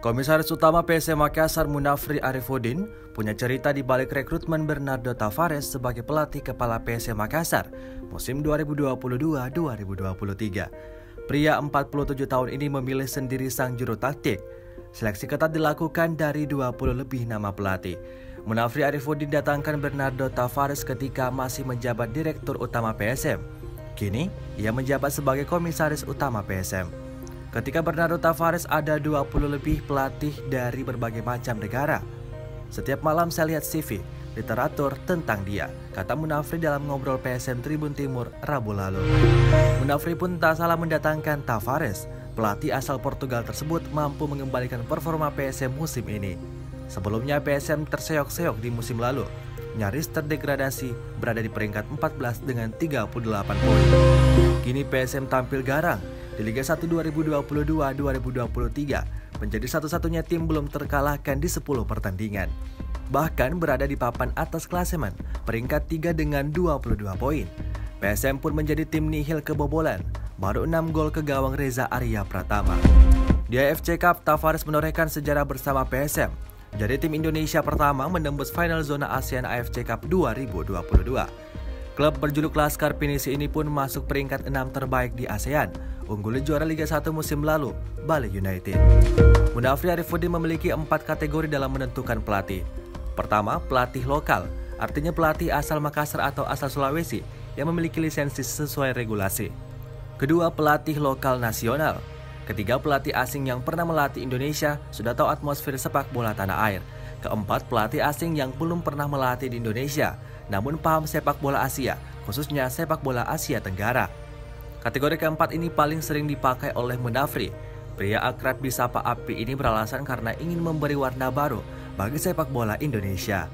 Komisaris Utama PSM Makassar Munafri Arifudin punya cerita di balik rekrutmen Bernardo Tavares sebagai pelatih kepala PSM Makassar musim 2022-2023. Pria 47 tahun ini memilih sendiri sang juru taktik. Seleksi ketat dilakukan dari 20 lebih nama pelatih. Munafri Arifudin datangkan Bernardo Tavares ketika masih menjabat Direktur Utama PSM. Kini, ia menjabat sebagai Komisaris Utama PSM. Ketika Bernardo Tavares ada 20 lebih pelatih dari berbagai macam negara. Setiap malam saya lihat CV, literatur tentang dia, kata Munafri dalam ngobrol PSM Tribun Timur Rabu lalu. Munafri pun tak salah mendatangkan Tavares. Pelatih asal Portugal tersebut mampu mengembalikan performa PSM musim ini. Sebelumnya PSM terseok-seok di musim lalu, nyaris terdegradasi berada di peringkat 14 dengan 38 poin. Kini PSM tampil garang di Liga 1 2022-2023 menjadi satu-satunya tim belum terkalahkan di 10 pertandingan. Bahkan berada di papan atas klasemen, peringkat 3 dengan 22 poin. PSM pun menjadi tim nihil kebobolan, baru 6 gol ke gawang Reza Arya Pratama. Di AFC Cup, Tavares menorehkan sejarah bersama PSM. Jadi tim Indonesia pertama menembus final zona ASEAN AFC Cup 2022. Klub berjuluk Laskar Pinisi ini pun masuk peringkat 6 terbaik di ASEAN, unggul juara Liga 1 musim lalu, Bali United. Munafri Arifudin memiliki 4 kategori dalam menentukan pelatih. Pertama, pelatih lokal, artinya pelatih asal Makassar atau asal Sulawesi yang memiliki lisensi sesuai regulasi. Kedua, pelatih lokal nasional. Ketiga, pelatih asing yang pernah melatih Indonesia, sudah tahu atmosfer sepak bola tanah air. Keempat, pelatih asing yang belum pernah melatih di Indonesia, namun paham sepak bola Asia, khususnya sepak bola Asia Tenggara. Kategori keempat ini paling sering dipakai oleh Munafri. Pria akrab disapa Api ini beralasan karena ingin memberi warna baru bagi sepak bola Indonesia.